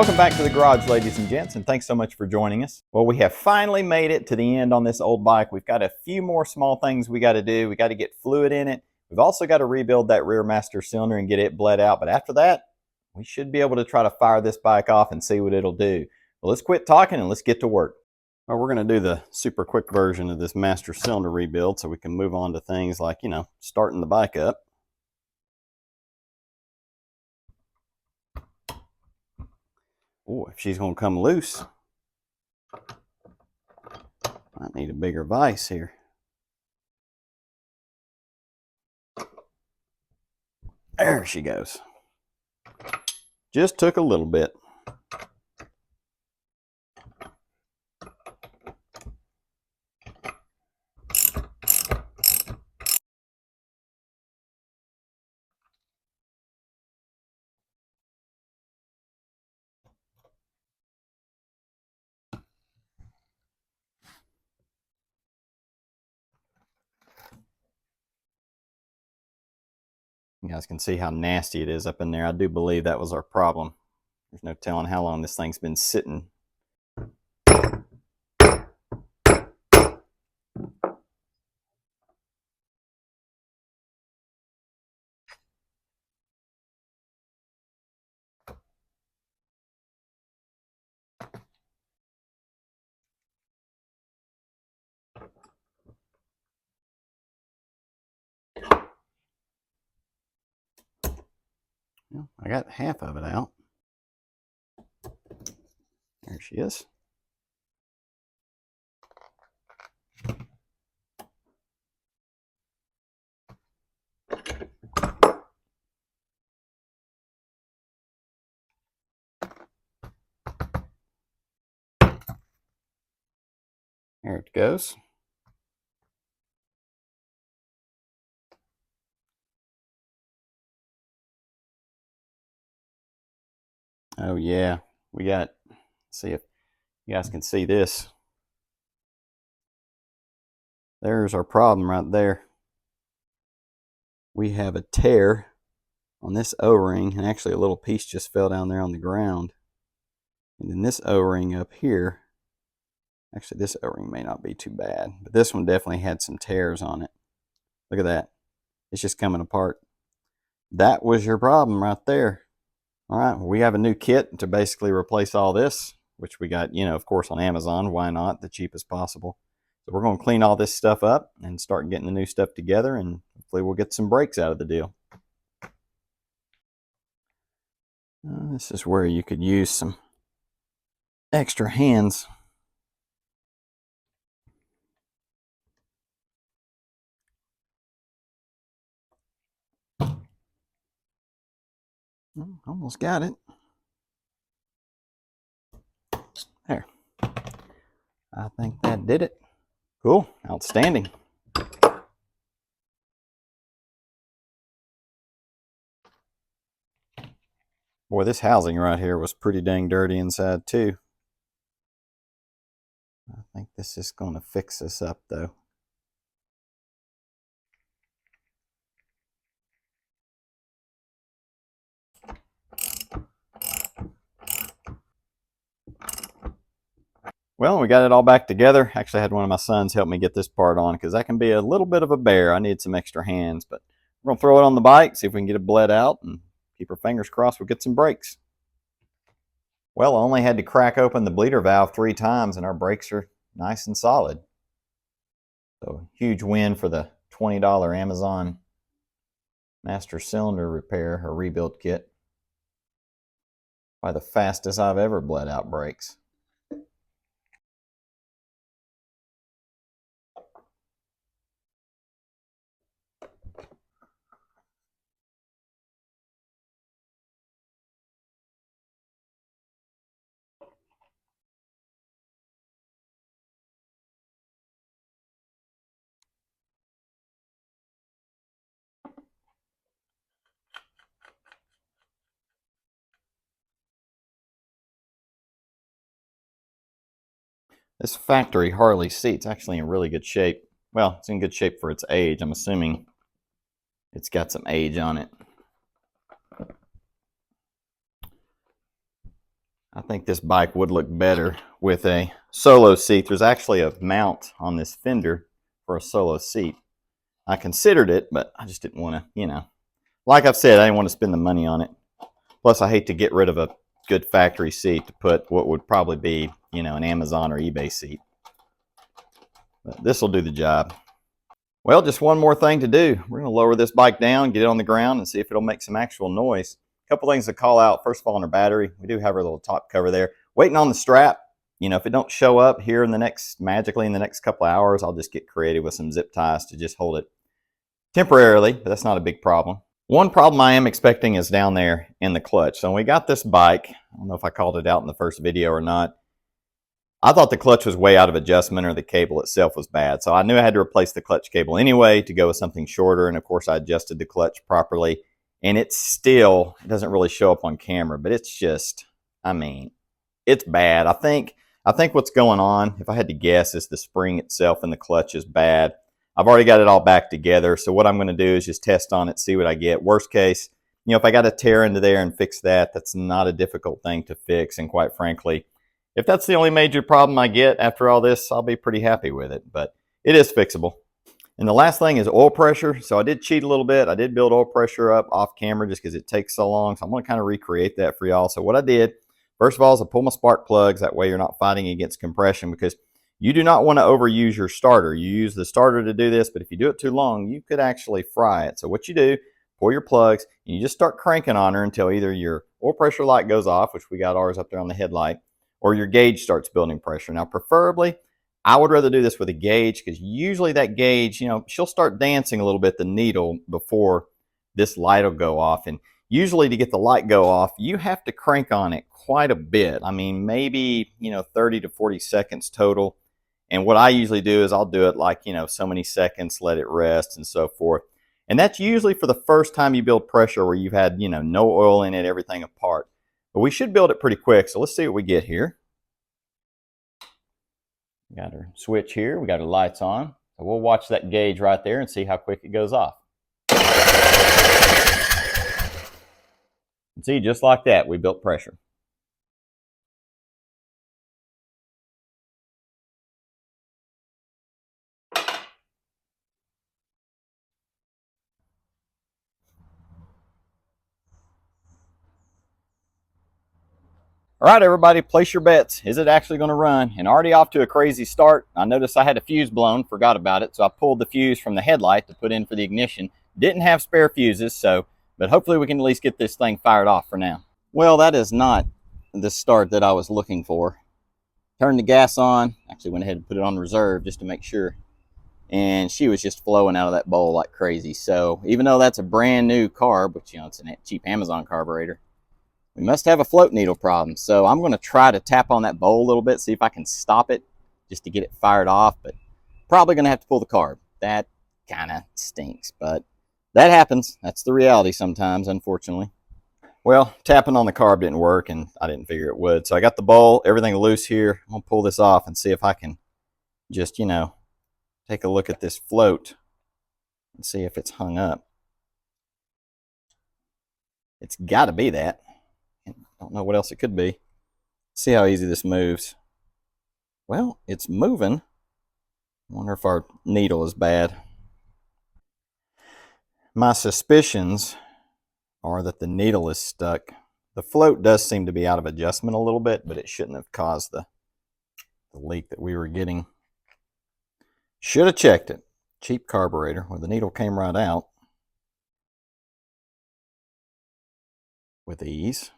Welcome back to the garage, ladies and gents, and thanks so much for joining us. Well, we have finally made it to the end on this old bike. We've got a few more small things we got to do. We got to get fluid in it. We've also got to rebuild that rear master cylinder and get it bled out. But after that, we should be able to try to fire this bike off and see what it'll do. Well, let's quit talking and let's get to work. Well, we're going to do the super quick version of this master cylinder rebuild so we can move on to things like, starting the bike up. Oh, if she's going to come loose, I need a bigger vise here. There she goes. Just took a little bit. You guys can see how nasty it is up in there. I do believe that was our problem. There's no telling how long this thing's been sitting. Well, I got half of it out. There she is. There it goes. Oh yeah, we got, see if you guys can see this. There's our problem right there. We have a tear on this O-ring, and actually a little piece just fell down there on the ground. And then this O-ring up here, actually this O-ring may not be too bad, but this one definitely had some tears on it. Look at that. It's just coming apart. That was your problem right there. All right, well, we have a new kit to basically replace all this, which we got, of course, on Amazon. Why not? The cheapest possible. So we're going to clean all this stuff up and start getting the new stuff together, and hopefully we'll get some brakes out of the deal. This is where you could use some extra hands. Almost got it. There. I think that did it. Cool. Outstanding. Boy, this housing right here was pretty dang dirty inside too. I think this is going to fix this up though. Well, we got it all back together. Actually, I had one of my sons help me get this part on because that can be a little bit of a bear. I need some extra hands, but we're going to throw it on the bike, see if we can get it bled out, and keep our fingers crossed we'll get some brakes. Well, I only had to crack open the bleeder valve 3 times, and our brakes are nice and solid. So, huge win for the $20 Amazon master cylinder repair or rebuild kit. Probably the fastest I've ever bled out brakes. This factory Harley seat's actually in really good shape. Well, it's in good shape for its age. I'm assuming it's got some age on it. I think this bike would look better with a solo seat. There's actually a mount on this fender for a solo seat. I considered it, but I just didn't want to, you know. Like I've said, I didn't want to spend the money on it. Plus, I hate to get rid of a good factory seat to put what would probably be, you know, an Amazon or eBay seat. But this will do the job. Well, just one more thing to do. We're going to lower this bike down, get it on the ground, and see if it'll make some actual noise. A couple things to call out. First of all, on our battery, we do have our little top cover there. Waiting on the strap. You know, if it don't show up here magically in the next couple of hours, I'll just get creative with some zip ties to just hold it temporarily, but that's not a big problem. One problem I am expecting is down there in the clutch. So when we got this bike, I don't know if I called it out in the first video or not, I thought the clutch was way out of adjustment or the cable itself was bad. So I knew I had to replace the clutch cable anyway to go with something shorter. And of course I adjusted the clutch properly. And it doesn't really show up on camera, but it's just, I mean, it's bad. I think what's going on, if I had to guess, is the spring itself in the clutch is bad. I've already got it all back together. So what I'm going to do is just test on it, see what I get. Worst case, you know, if I got to tear into there and fix that, that's not a difficult thing to fix. And quite frankly, if that's the only major problem I get after all this, I'll be pretty happy with it, but it is fixable. And the last thing is oil pressure. So I did cheat a little bit. I did build oil pressure up off camera just because it takes so long. So I'm going to kind of recreate that for y'all. So what I did, first of all, is I pull my spark plugs. That way you're not fighting against compression, because you do not want to overuse your starter. You use the starter to do this, but if you do it too long, you could actually fry it. So what you do, pull your plugs, and you just start cranking on her until either your oil pressure light goes off, which we got ours up there on the headlight, or your gauge starts building pressure. Now, preferably, I would rather do this with a gauge, because usually that gauge, you know, she'll start dancing a little bit, the needle, before this light will go off. And usually to get the light go off, you have to crank on it quite a bit. I mean, maybe, you know, 30 to 40 seconds total. And what I usually do is I'll do it like, you know, so many seconds, let it rest and so forth. And that's usually for the first time you build pressure where you've had, you know, no oil in it, everything apart. But we should build it pretty quick. So let's see what we get here. Got our switch here. We got our lights on. So we'll watch that gauge right there and see how quick it goes off. And see, just like that, we built pressure. All right, everybody, place your bets. Is it actually going to run? And already off to a crazy start. I noticed I had a fuse blown, forgot about it, so I pulled the fuse from the headlight to put in for the ignition. Didn't have spare fuses, but hopefully we can at least get this thing fired off for now. Well, that is not the start that I was looking for. Turned the gas on, actually went ahead and put it on reserve just to make sure. And she was just flowing out of that bowl like crazy. So even though that's a brand new carb, which, you know, it's a cheap Amazon carburetor, we must have a float needle problem. So I'm going to try to tap on that bowl a little bit, see if I can stop it just to get it fired off, but probably going to have to pull the carb. That kind of stinks, but that happens. That's the reality sometimes, unfortunately. Well, tapping on the carb didn't work, and I didn't figure it would. So I got the bowl, everything loose here. I'm going to pull this off and see if I can just, you know, take a look at this float and see if it's hung up. It's got to be that. I don't know what else it could be. See how easy this moves. Well, it's moving. I wonder if our needle is bad. My suspicions are that the needle is stuck. The float does seem to be out of adjustment a little bit, but it shouldn't have caused the leak that we were getting. Should have checked it. Cheap carburetor. Well, the needle came right out with ease.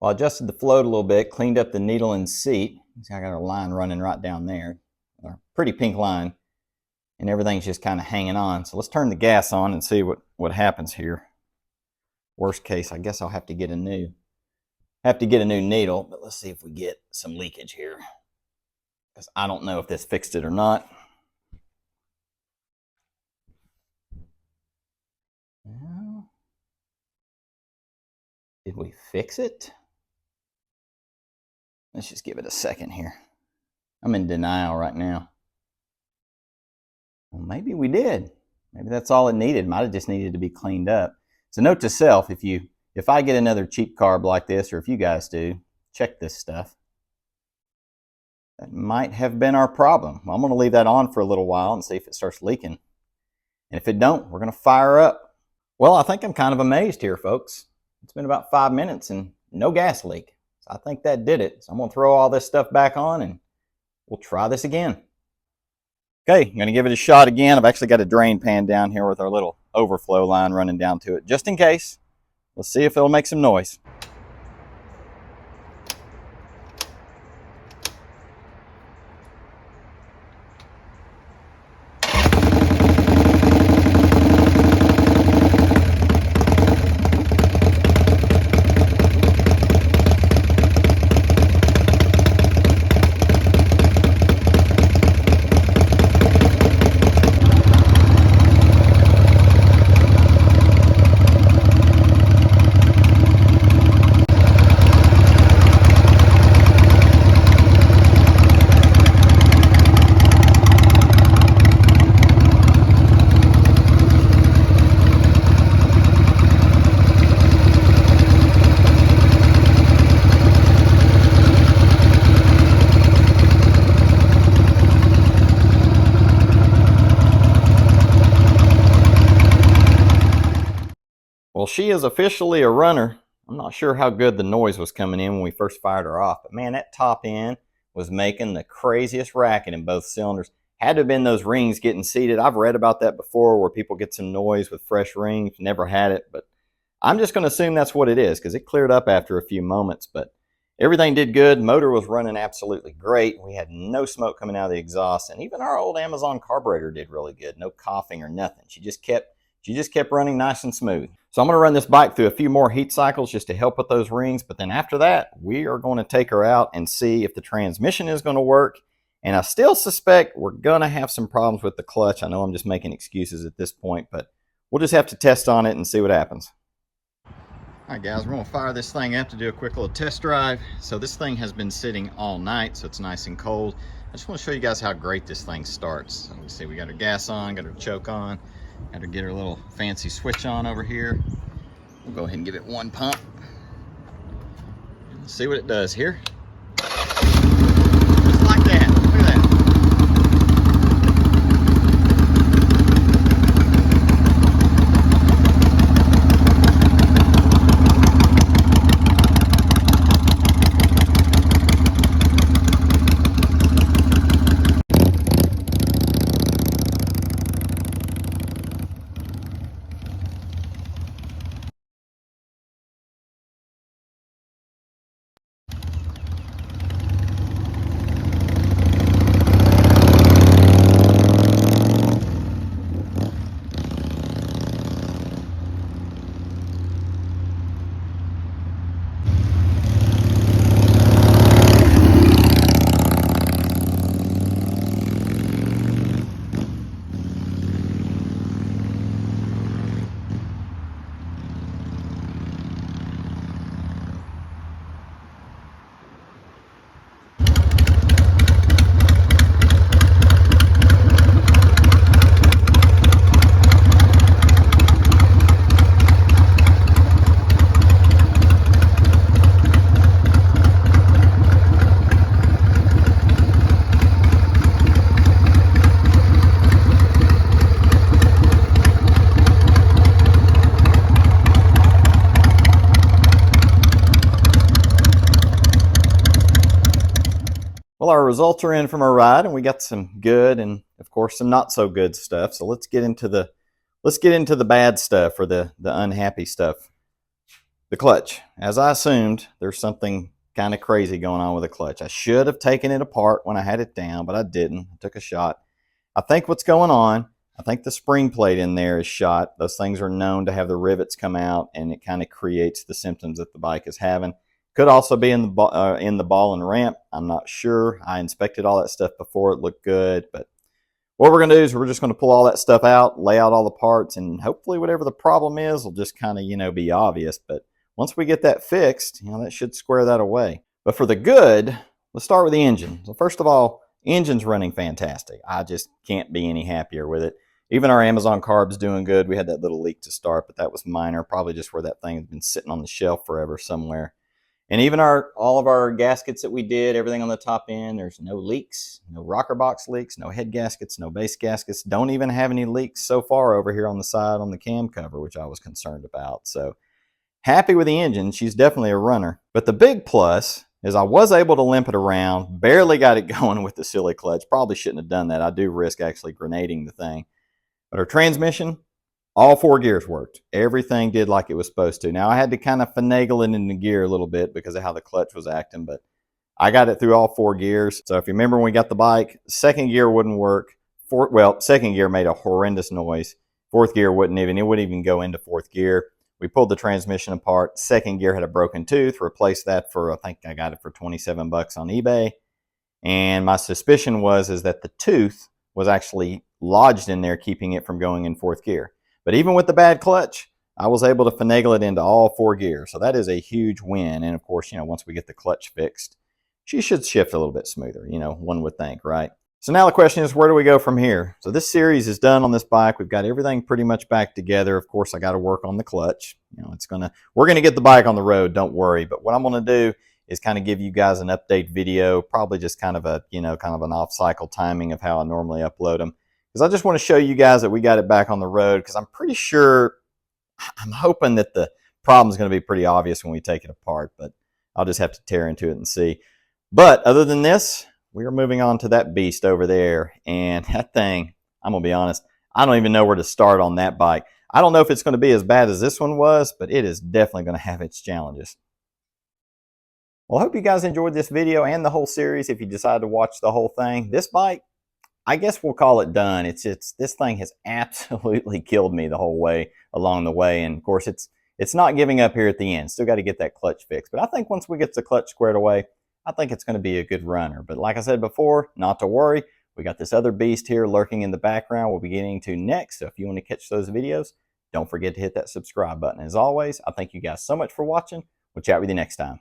Well, I adjusted the float a little bit, cleaned up the needle and seat. See, I got a line running right down there, a pretty pink line, and everything's just kind of hanging on. So let's turn the gas on and see what happens here. Worst case, I guess I'll have to get a new needle, but let's see if we get some leakage here, because I don't know if this fixed it or not. Did we fix it? Let's just give it a second here. I'm in denial right now. Well, maybe we did. Maybe that's all it needed. Might have just needed to be cleaned up. So note to self, if I get another cheap carb like this, or if you guys do, check this stuff. That might have been our problem. I'm going to leave that on for a little while and see if it starts leaking. And if it don't, we're going to fire up. Well, I think I'm kind of amazed here, folks. It's been about 5 minutes and no gas leak. So I think that did it. So I'm going to throw all this stuff back on and we'll try this again. Okay, I'm going to give it a shot again. I've actually got a drain pan down here with our little overflow line running down to it, just in case. Let's see if it'll make some noise. Well, she is officially a runner. I'm not sure how good the noise was coming in when we first fired her off, but man, that top end was making the craziest racket in both cylinders. Had to have been those rings getting seated. I've read about that before where people get some noise with fresh rings. Never had it, but I'm just going to assume that's what it is because it cleared up after a few moments, but everything did good. Motor was running absolutely great. We had no smoke coming out of the exhaust, and even our old Amazon carburetor did really good. No coughing or nothing. She just kept running nice and smooth. So I'm going to run this bike through a few more heat cycles just to help with those rings. But then after that, we are going to take her out and see if the transmission is going to work. And I still suspect we're going to have some problems with the clutch. I know I'm just making excuses at this point, but we'll just have to test on it and see what happens. All right, guys, we're going to fire this thing up to do a quick little test drive. So this thing has been sitting all night, so it's nice and cold. I just want to show you guys how great this thing starts. So let me see, we got our gas on, got our choke on. Got to get her little fancy switch on over here. We'll go ahead and give it one pump. Let's see what it does here. Just like that. Look at that. Well, our results are in from our ride, and we got some good and, of course, some not so good stuff. So let's get into the bad stuff, or the unhappy stuff. The clutch. As I assumed, there's something kind of crazy going on with the clutch. I should have taken it apart when I had it down, but I didn't. I took a shot. I think what's going on, I think the spring plate in there is shot. Those things are known to have the rivets come out, and it kind of creates the symptoms that the bike is having. Could also be in the ball and ramp. I'm not sure. I inspected all that stuff before. It looked good. But what we're going to do is we're just going to pull all that stuff out, lay out all the parts, and hopefully whatever the problem is will just kind of, be obvious. But once we get that fixed, that should square that away. But for the good, let's start with the engine. So first of all, engine's running fantastic. I just can't be any happier with it. Even our Amazon Carb's doing good. We had that little leak to start, but that was minor, probably just where that thing had been sitting on the shelf forever somewhere. And even all of our gaskets that we did, everything on the top end, there's no leaks, no rocker box leaks, no head gaskets, no base gaskets. Don't even have any leaks so far over here on the side on the cam cover, which I was concerned about. So happy with the engine. She's definitely a runner. But the big plus is I was able to limp it around, barely got it going with the silly clutch. Probably shouldn't have done that. I do risk actually grenading the thing. But her transmission, all 4 gears worked. Everything did like it was supposed to. Now, I had to kind of finagle it into gear a little bit because of how the clutch was acting, but I got it through all 4 gears. So if you remember when we got the bike, second gear wouldn't work. Second gear made a horrendous noise. Fourth gear wouldn't even. It wouldn't even go into fourth gear. We pulled the transmission apart. Second gear had a broken tooth. Replaced that for, I think I got it for 27 bucks on eBay. And my suspicion is that the tooth was actually lodged in there, keeping it from going in fourth gear. But even with the bad clutch, I was able to finagle it into all 4 gears. So that is a huge win. And of course, once we get the clutch fixed, she should shift a little bit smoother, one would think, right? So now the question is, where do we go from here? So this series is done on this bike. We've got everything pretty much back together. Of course, I got to work on the clutch. We're going to get the bike on the road, don't worry. But what I'm going to do is kind of give you guys an update video, probably just kind of an off-cycle timing of how I normally upload them. Because I just want to show you guys that we got it back on the road, because I'm pretty sure, I'm hoping that the problem is going to be pretty obvious when we take it apart, but I'll just have to tear into it and see. But other than this, we are moving on to that beast over there. And that thing, I'm going to be honest, I don't even know where to start on that bike. I don't know if it's going to be as bad as this one was, but it is definitely going to have its challenges. Well, I hope you guys enjoyed this video and the whole series. If you decide to watch the whole thing, this bike, I guess we'll call it done. This thing has absolutely killed me the whole way along the way. And of course, it's not giving up here at the end. Still got to get that clutch fixed. But I think once we get the clutch squared away, I think it's going to be a good runner. But like I said before, not to worry. We got this other beast here lurking in the background we'll be getting to next. So if you want to catch those videos, don't forget to hit that subscribe button. As always, I thank you guys so much for watching. We'll chat with you next time.